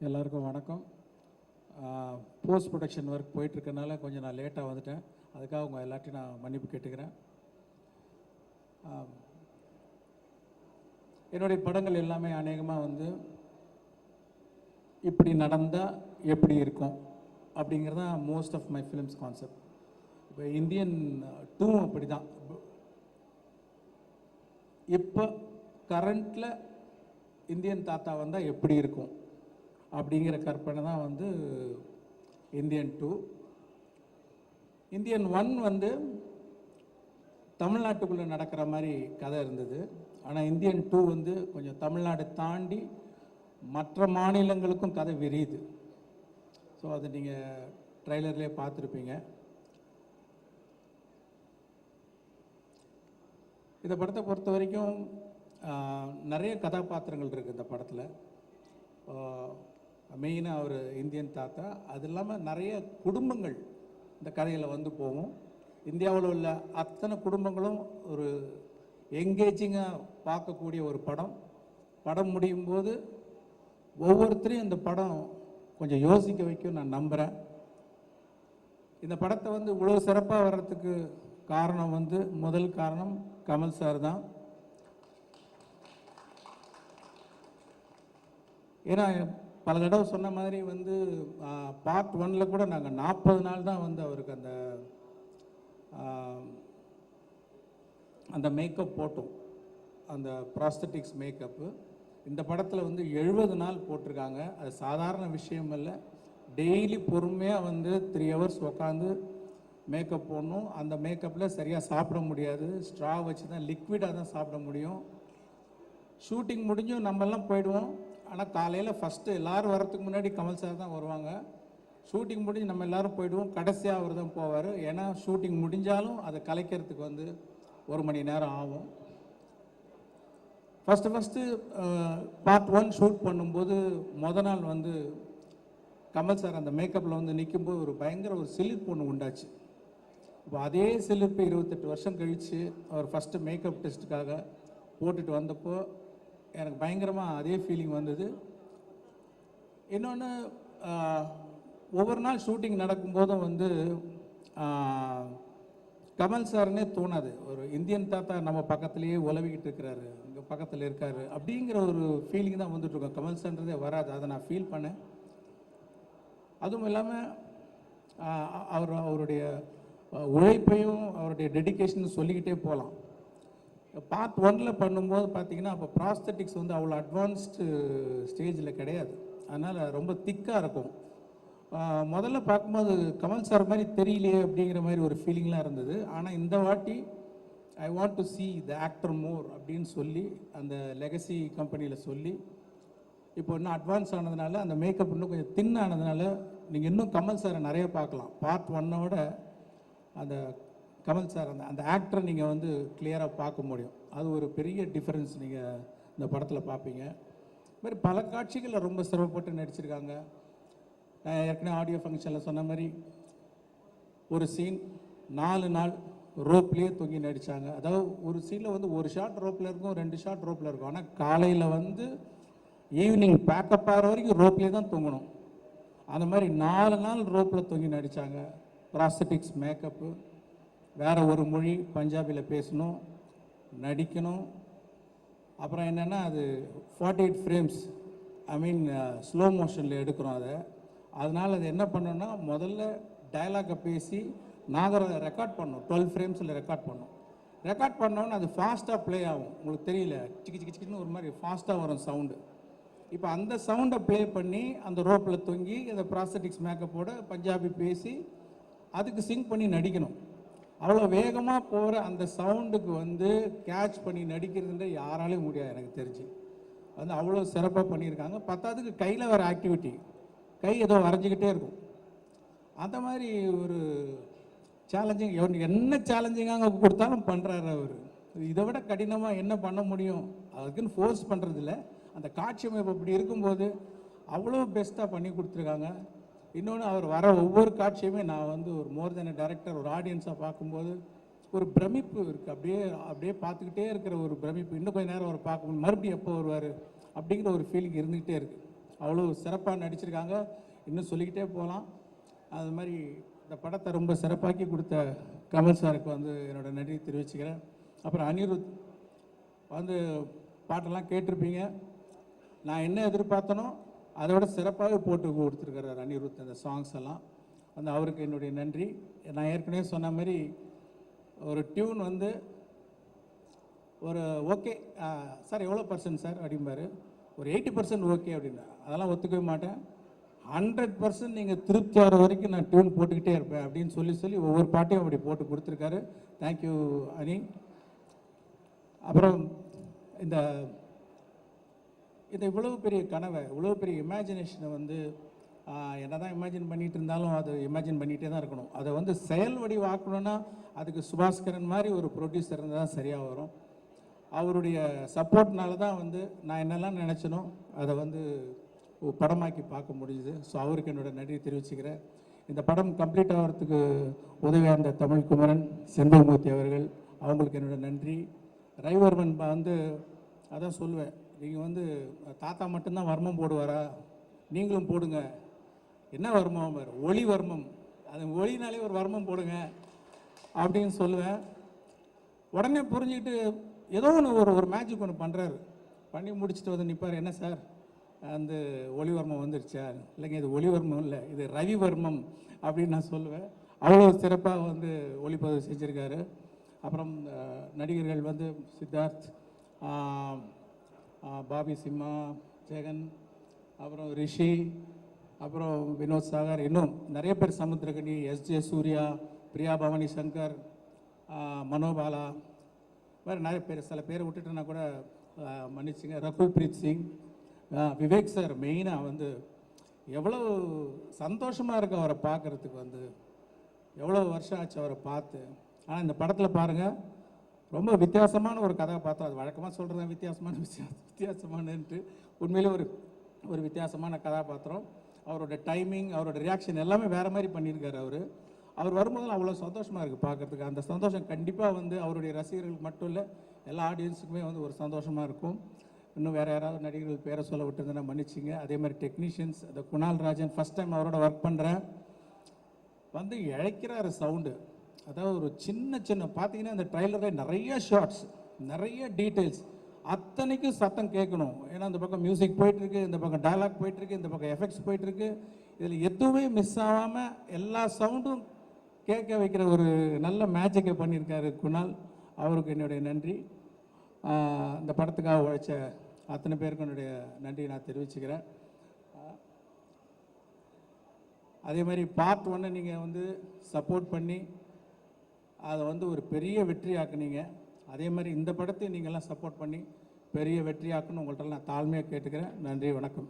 எல்லாருக்கும் வணக்கம். Post production work போயிட்டுருக்கனால கொஞ்சம் நான் லேட்டாக வந்துட்டேன். அதுக்காக உங்கள் எல்லாத்தையும் நான் மன்னிப்பு கேட்டுக்கிறேன். என்னுடைய படங்கள் எல்லாமே அநேகமாக வந்து இப்படி நடந்தால் எப்படி இருக்கும் அப்படிங்கிறது தான் most of my films concept. இப்போ இந்தியன் 2 அப்படி தான். இப்போ கரண்டில் இந்தியன் தாத்தா வந்தால் எப்படி இருக்கும் அப்படிங்கிற கற்பனை தான் வந்து இந்தியன் 2. இந்தியன் 1 வந்து தமிழ்நாட்டுக்குள்ளே நடக்கிற மாதிரி கதை இருந்தது. ஆனால் இந்தியன் 2 வந்து கொஞ்சம் தமிழ்நாடு தாண்டி மற்ற மாநிலங்களுக்கும் கதை விரியுது. ஸோ அதை நீங்கள் ட்ரைலர்லேயே பார்த்துருப்பீங்க. இந்த படத்தை பொறுத்த வரைக்கும் நிறைய கதாபாத்திரங்கள் இருக்குது இந்த படத்தில். மெயினாக அவர் இந்தியன் தாத்தா, அது இல்லாமல் நிறைய குடும்பங்கள் இந்த கதையில் வந்து போகும். இந்தியாவில் உள்ள அத்தனை குடும்பங்களும் ஒரு எங்கேஜிங்காக பார்க்கக்கூடிய ஒரு படம். படம் முடியும் போது ஒவ்வொருத்தரையும் இந்த படம் கொஞ்சம் யோசிக்க வைக்கும் நான் நம்புகிறேன். இந்த படத்தை வந்து இவ்வளோ சிறப்பாக வர்றதுக்கு காரணம் வந்து முதல் காரணம் கமல் சார் தான். ஏன்னா பல தடவை சொன்ன மாதிரி வந்து பார்ட் 1ல் கூட நாங்கள் 40 நாள் தான் வந்து அவருக்கு அந்த மேக்கப் போட்டோம், அந்த ப்ராஸ்தட்டிக்ஸ் மேக்கப்பு. இந்த படத்தில் வந்து 70 நாள் போட்டிருக்காங்க. அது சாதாரண விஷயம் இல்லை. டெய்லி பொறுமையாக வந்து 3 hours உட்காந்து மேக்கப் போடணும். அந்த மேக்கப்பில் சரியாக சாப்பிட முடியாது, ஸ்ட்ரா வச்சு தான், லிக்விடாக தான் சாப்பிட முடியும். ஷூட்டிங் முடிஞ்சும் நம்மெல்லாம் போயிடுவோம். ஆனால் காலையில் ஃபஸ்ட்டு எல்லோரும் வரத்துக்கு முன்னாடி கமல் சார் தான் வருவாங்க. ஷூட்டிங் முடிஞ்சு நம்ம எல்லோரும் போயிடுவோம், கடைசியாக அவர் தான் போவார். ஏன்னா ஷூட்டிங் முடிஞ்சாலும் அதை கலைக்கிறதுக்கு வந்து 1 மணி நேரம் ஆகும். ஃபஸ்ட்டு பார்ட் 1 ஷூட் பண்ணும்போது நாள் வந்து கமல் சார் அந்த மேக்கப்பில் வந்து நிற்கும்போது ஒரு பயங்கர ஒரு சிலிர்ப்பு ஒன்று உண்டாச்சு. இப்போ அதே சிலிர்ப்பு 28 வருஷம் கழித்து அவர் ஃபஸ்ட்டு மேக்கப் டெஸ்ட்டுக்காக போட்டுட்டு வந்தப்போ எனக்கு பயங்கரமாக அதே ஃபீலிங் வந்தது. இன்னொன்று, ஒவ்வொரு நாள் ஷூட்டிங் நடக்கும்போதும் வந்து கமல் சார்னே தோணாது. ஒரு இந்தியன் தாத்தா நம்ம பக்கத்துலேயே உலவிக்கிட்டு இருக்கிறாரு, இங்கே பக்கத்தில் இருக்கார் அப்படிங்கிற ஒரு ஃபீலிங் தான் வந்துட்டுருக்கோம். கமல் சார்ன்றதே வராது. அதை நான் ஃபீல் பண்ணேன். அதுவும் இல்லாமல் அவருடைய உழைப்பையும் அவருடைய டெடிக்கேஷன் சொல்லிக்கிட்டே போகலாம். பார்ட் 1ல் பண்ணும்போது பார்த்தீங்கன்னா அப்போ ப்ராஸ்தட்டிக்ஸ் வந்து அவ்வளோ அட்வான்ஸ்டு ஸ்டேஜில் கிடையாது. அதனால் ரொம்ப திக்காக இருக்கும். முதல்ல பார்க்கும்போது கமல் சார் மாதிரி தெரியலையே அப்படிங்கிற மாதிரி ஒரு ஃபீலிங்லாம் இருந்தது. ஆனால் இந்த வாட்டி I want to see the actor more அப்படின்னு சொல்லி அந்த லெகசி கம்பெனியில் சொல்லி இப்போ இன்னும் அட்வான்ஸ் ஆனதுனால அந்த மேக்கப் இன்னும் கொஞ்சம் தின் ஆனதுனால நீங்கள் இன்னும் கமல் சாரை நிறைய பார்க்கலாம். பார்ட் 1ஓட அந்த கமல் சார் அந்த ஆக்டரை நீங்கள் வந்து கிளியராக பார்க்க முடியும். அது ஒரு பெரிய டிஃப்ரென்ஸ் நீங்கள் இந்த படத்தில் பார்ப்பீங்க. இது மாதிரி பல காட்சிகளில் ரொம்ப சிரமப்பட்டு நடிச்சிருக்காங்க. நான் ஏற்கனவே ஆடியோ ஃபங்க்ஷனில் சொன்ன மாதிரி ஒரு சீன் 4 நாள் ரோப்லேயே தொங்கி நடித்தாங்க. அதாவது ஒரு சீனில் வந்து ஒரு ஷாட் ரோப்பில் இருக்கும், 2 ஷாட் ரோப்பில் இருக்கும். ஆனால் காலையில் வந்து ஈவினிங் பேக்கப் ஆகிற வரைக்கும் ரோப்லேயே தான் தொங்கணும். அந்த மாதிரி 4 நாள் ரோப்பில் தொங்கி நடித்தாங்க. ப்ராஸ்தட்டிக்ஸ் மேக்கப்பு, வேறு ஒரு மொழி பஞ்சாபியில் பேசணும், நடிக்கணும். அப்புறம் என்னென்னா அது 48 ஃப்ரேம்ஸ், ஐ மீன் ஸ்லோ மோஷனில் எடுக்கிறோம் அதை. அதனால் அது என்ன பண்ணோன்னா முதல்ல டயலாகை பேசி நாங்கள் அதை ரெக்கார்ட் பண்ணோம். 12 ஃப்ரேம்ஸில் ரெக்கார்ட் பண்ணோம். ரெக்கார்ட் பண்ணோன்னு அது ஃபாஸ்ட்டாக ப்ளே ஆகும். உங்களுக்கு தெரியல, சிக்கி சிக்கி சிக்கின்னு ஒரு மாதிரி ஃபாஸ்ட்டாக வரும் சவுண்டு. இப்போ அந்த சவுண்டை ப்ளே பண்ணி அந்த ரோப்பில் தொங்கி அந்த ப்ராஸ்தட்டிக்ஸ் மேக்கப்போட பஞ்சாபி பேசி அதுக்கு சிங் பண்ணி நடிக்கணும். அவ்வளோ வேகமாக போகிற அந்த சவுண்டுக்கு வந்து கேட்ச் பண்ணி நடிக்கிறதுன்ற யாராலையும் முடியாது எனக்கு தெரிஞ்சு. வந்து அவ்வளோ சிறப்பாக பண்ணியிருக்காங்க. பத்தாவதுக்கு கையில் வர ஆக்டிவிட்டி, கை ஏதோ வரைஞ்சிக்கிட்டே இருக்கும். அந்த மாதிரி ஒரு சேலஞ்சிங், என்ன சேலஞ்சிங்காக கொடுத்தாலும் பண்ணுறாரு அவர். இதை விட கடினமாக என்ன பண்ண முடியும், அதுக்குன்னு ஃபோர்ஸ் பண்ணுறதில்ல. அந்த காட்சி அமைப்பு அப்படி இருக்கும்போது அவ்வளோ பெஸ்ட்டாக பண்ணி கொடுத்துருக்காங்க. இன்னொன்று, அவர் வர ஒவ்வொரு காட்சியுமே நான் வந்து ஒரு மோர் தென் டைரக்டர், ஒரு ஆடியன்ஸாக பார்க்கும்போது ஒரு பிரமிப்பு இருக்குது. அப்படியே பார்த்துக்கிட்டே இருக்கிற ஒரு பிரமிப்பு. இன்னும் கொஞ்சம் நேரம் அவர் பார்க்கணும், மறுபடியும் எப்போ வருவார் அப்படிங்கிற ஒரு ஃபீலிங் இருந்துக்கிட்டே இருக்குது. அவ்வளோ சிறப்பாக நடிச்சிருக்காங்க. இன்னும் சொல்லிக்கிட்டே போகலாம். அது மாதிரி இந்த படத்தை ரொம்ப சிறப்பாக்கி கொடுத்த கமல் சாருக்கு வந்து என்னோடய நன்றி தெரிவிச்சுக்கிறேன். அப்புறம் அனிருத் வந்து பாட்டெல்லாம் கேட்டிருப்பீங்க. நான் என்ன எதிர்பார்த்தனோ அதை விட சிறப்பாகவே போட்டு கொடுத்துருக்கிறார் அனிருத். அந்த சாங்ஸ் எல்லாம் வந்து அவருக்கு என்னுடைய நன்றி. நான் ஏற்கனவே சொன்ன மாதிரி ஒரு டியூன் வந்து ஒரு ஓகே சார் எவ்வளோ பர்சன்ட் சார் அப்படிம்பாரு, ஒரு 80% ஓகே அப்படின்னா அதெல்லாம் ஒத்துக்கவே மாட்டேன். 100% நீங்கள் திருப்தி ஆகிற வரைக்கும் நான் டியூன் போட்டுக்கிட்டே இருப்பேன் அப்படின்னு சொல்லி ஒவ்வொரு பாட்டையும் அப்படி போட்டு கொடுத்துருக்காரு. தேங்க்யூ அனி. அப்புறம் இந்த இவ்வளோ பெரிய கனவை, இவ்வளோ பெரிய இமேஜினேஷனை வந்து என்ன தான் இமேஜின் பண்ணிகிட்டு இருந்தாலும் அது இமேஜின் பண்ணிகிட்டே தான் இருக்கணும். அதை வந்து செயல் வடிவாக்கணும்னா அதுக்கு சுபாஸ்கரன் மாதிரி ஒரு ப்ரொடியூசர் இருந்தால் தான் சரியாக வரும். அவருடைய சப்போர்ட்னால தான் வந்து நான் என்னெல்லாம் நினச்சனோ அதை வந்து படமாக்கி பார்க்க முடியுது. ஸோ அவருக்கு என்னோடய நன்றி தெரிவிச்சுக்கிறேன். இந்த படம் கம்ப்ளீட் ஆகிறதுக்கு உதவியாக இருந்த தமிழ் குமரன், செண்பகமூர்த்தி அவர்கள், அவங்களுக்கு என்னோடய நன்றி. ரவிவர்மன் வந்து அதான் சொல்லுவேன், நீங்கள் வந்து தாத்தா மட்டும்தான் வர்மம் போடுவாரா, நீங்களும் போடுங்க. என்ன வர்மம்? ஒளி வர்மம். அது ஒளினாலே ஒரு வர்மம் போடுங்க அப்படின்னு சொல்லுவேன். உடனே புரிஞ்சுக்கிட்டு ஏதோ ஒன்று ஒரு மேஜிக் ஒன்று பண்ணுறாரு. பண்ணி முடிச்சுட்டு வந்து நிற்பார். என்ன சார் அந்த ஒளிவர்மம் வந்துருச்சா? இல்லைங்க, இது ஒளிவர்மம் இல்லை, இது ரவிவர்மம் அப்படின்னு நான் சொல்லுவேன். அவ்வளோ சிறப்பாக வந்து ஒளிப்பதிவு செஞ்சுருக்காரு. அப்புறம் நடிகர்கள் வந்து சித்தார்த், பாபி சிம்மா, ஜெகன், அப்புறம் ரிஷி, அப்புறம் வினோத் சாகர், இன்னும் நிறைய பேர், சமுத்திரகனி, எஸ்ஜே சூர்யா, பிரியா பவானி சங்கர், மனோபாலா, வேறு நிறைய பேர். சில பேரை விட்டுட்டுனா கூட மன்னிச்சுங்க. ரகுல் பிரீத் சிங், விவேக் சார் மெயினாக வந்து எவ்வளோ சந்தோஷமாக இருக்குது அவரை பார்க்குறதுக்கு. வந்து எவ்வளோ வருஷம் ஆச்சு அவரை பார்த்து. ஆனால் இந்த படத்தில் பாருங்கள், ரொம்ப வித்தியாசமான ஒரு கதாபாத்திரம். அது வழக்கமாக சொல்கிறேன் வித்தியாசமானன்ட்டு. உண்மையிலே ஒரு வித்தியாசமான கதாபாத்திரம். அவரோட டைமிங், அவரோட ரியாக்ஷன் எல்லாமே வேறு மாதிரி பண்ணியிருக்காரு. அவர் வரும்போதெல்லாம் அவ்வளோ சந்தோஷமாக இருக்குது பார்க்குறதுக்கு. அந்த சந்தோஷம் கண்டிப்பாக வந்து அவருடைய ரசிகர்களுக்கு மட்டும் இல்லை, எல்லா ஆடியன்ஸுக்குமே வந்து ஒரு சந்தோஷமாக இருக்கும். இன்னும் வேறு யாராவது நடிகர்கள் பேரை சொல்ல விட்டுருந்தேன்னா மன்னிச்சிங்க. அதே மாதிரி டெக்னீஷியன்ஸ், இந்த குணால் ராஜன், ஃபஸ்ட் டைம் அவரோட ஒர்க் பண்ணுறேன். வந்து இழைக்கிறாரு சவுண்டு. அதாவது ஒரு சின்ன பார்த்தீங்கன்னா இந்த ட்ரைலரில் நிறைய ஷார்ட்ஸ், நிறைய டீட்டெயில்ஸ், அத்தனைக்கும் சத்தம் கேட்கணும். ஏன்னா இந்த பக்கம் மியூசிக் போயிட்டுருக்கு, இந்த பக்கம் டயலாக் போயிட்டுருக்கு, இந்த பக்கம் எஃபெக்ட்ஸ் போயிட்டுருக்கு. இதில் எதுவுமே மிஸ் ஆகாமல் எல்லா சவுண்டும் கேட்க வைக்கிற ஒரு நல்ல மேஜிக்கை பண்ணியிருக்காரு குணால். அவருக்கு என்னுடைய நன்றி. இந்த படத்துக்காக உழைச்ச அத்தனை பேருக்கும் என்னுடைய நன்றி நான் தெரிவிச்சுக்கிறேன். அதே மாதிரி பார்ட் 1 நீங்கள் வந்து சப்போர்ட் பண்ணி அதை வந்து ஒரு பெரிய வெற்றி ஆக்குனீங்க. அதே மாதிரி இந்த படத்தை நீங்கள்லாம் சப்போர்ட் பண்ணி பெரிய வெற்றி ஆக்கணும் உங்கள்கிட்ட நான் தாழ்மையாக கேட்டுக்கிறேன். நன்றி, வணக்கம்.